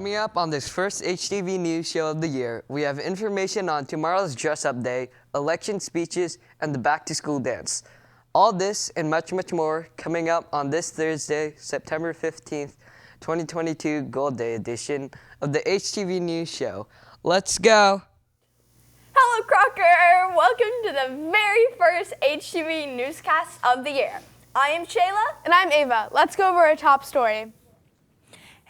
Coming up on this first HTV News Show of the year, we have information on tomorrow's dress-up day, election speeches, and the back-to-school dance. All this and much, much more coming up on this Thursday, September 15th, 2022 Gold Day edition of the HTV News Show. Let's go! Hello, Crocker! Welcome to the very first HTV newscast of the year. I am Shayla. And I'm Ava. Let's go over our top story.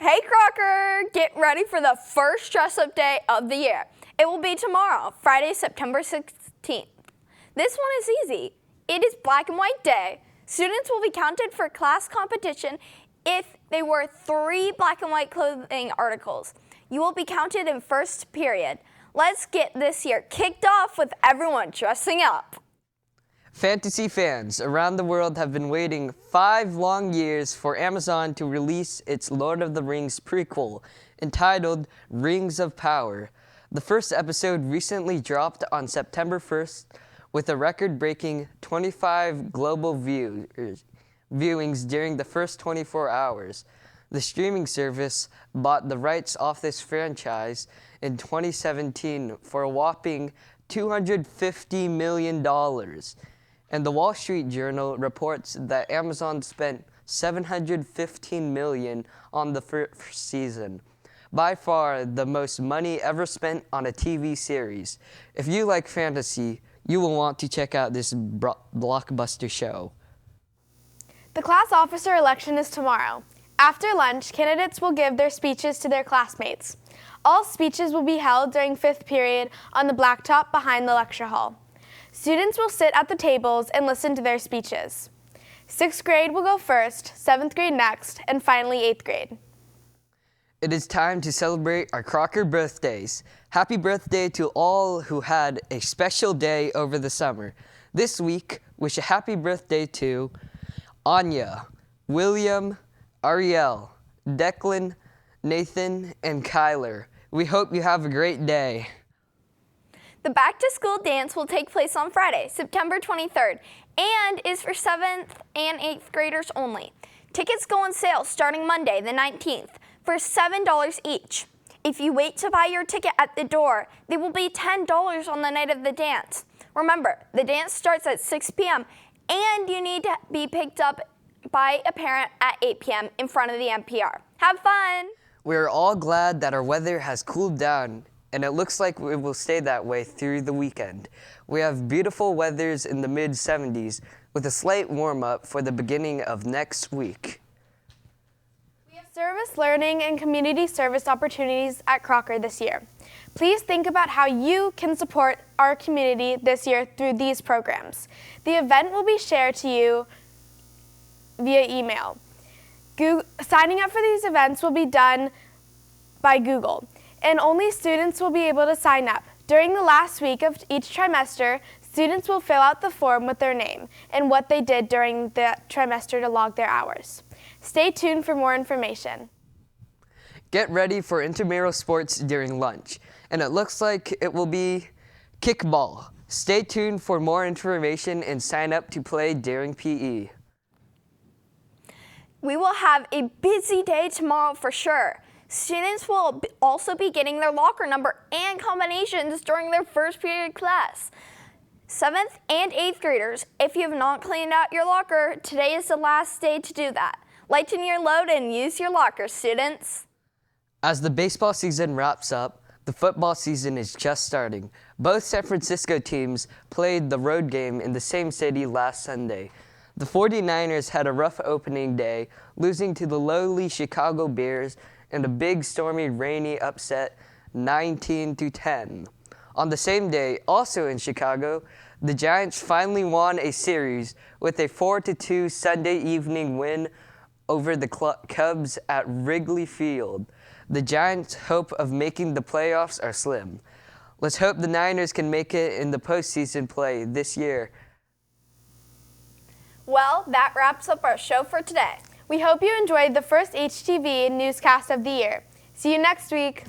Hey, Crocker! Get ready for the first dress-up day of the year. It will be tomorrow, Friday, September 16th. This one is easy. It is Black and White Day. Students will be counted for class competition if they wore 3 black and white clothing articles. You will be counted in first period. Let's get this year kicked off with everyone dressing up. Fantasy fans around the world have been waiting 5 long years for Amazon to release its Lord of the Rings prequel, entitled Rings of Power. The first episode recently dropped on September 1st with a record-breaking 25 global viewings during the first 24 hours. The streaming service bought the rights off this franchise in 2017 for a whopping $250 million. And the Wall Street Journal reports that Amazon spent $715 million on the first season. By far the most money ever spent on a TV series. If you like fantasy, you will want to check out this blockbuster show. The class officer election is tomorrow. After lunch, candidates will give their speeches to their classmates. All speeches will be held during 5th period on the blacktop behind the lecture hall. Students will sit at the tables and listen to their speeches. 6th grade will go first, 7th grade next, and finally 8th grade. It is time to celebrate our Crocker birthdays. Happy birthday to all who had a special day over the summer. This week, wish a happy birthday to Anya, William, Ariel, Declan, Nathan, and Kyler. We hope you have a great day. The back-to-school dance will take place on Friday, September 23rd, and is for 7th and 8th graders only. Tickets go on sale starting Monday, the 19th, for $7 each. If you wait to buy your ticket at the door, they will be $10 on the night of the dance. Remember, the dance starts at 6 p.m., and you need to be picked up by a parent at 8 p.m. in front of the NPR. Have fun! We are all glad that our weather has cooled down, and it looks like it will stay that way through the weekend. We have beautiful weathers in the mid-70s with a slight warm-up for the beginning of next week. We have service, learning, and community service opportunities at Crocker this year. Please think about how you can support our community this year through these programs. The event will be shared to you via email. Signing up for these events will be done by Google, and only students will be able to sign up. During the last week of each trimester, students will fill out the form with their name and what they did during the trimester to log their hours. Stay tuned for more information. Get ready for intramural sports during lunch, and it looks like it will be kickball. Stay tuned for more information and sign up to play during PE. We will have a busy day tomorrow for sure. Students will also be getting their locker number and combinations during their first period class. 7th and 8th graders, if you have not cleaned out your locker, today is the last day to do that. Lighten your load and use your locker, students. As the baseball season wraps up, the football season is just starting. Both San Francisco teams played the road game in the same city last Sunday. The 49ers had a rough opening day, losing to the lowly Chicago Bears in a big, stormy, rainy upset, 19-10. On the same day, also in Chicago, the Giants finally won a series with a 4-2 Sunday evening win over the Cubs at Wrigley Field. The Giants' hope of making the playoffs are slim. Let's hope the Niners can make it in the postseason play this year. Well, that wraps up our show for today. We hope you enjoyed the first HTV newscast of the year. See you next week.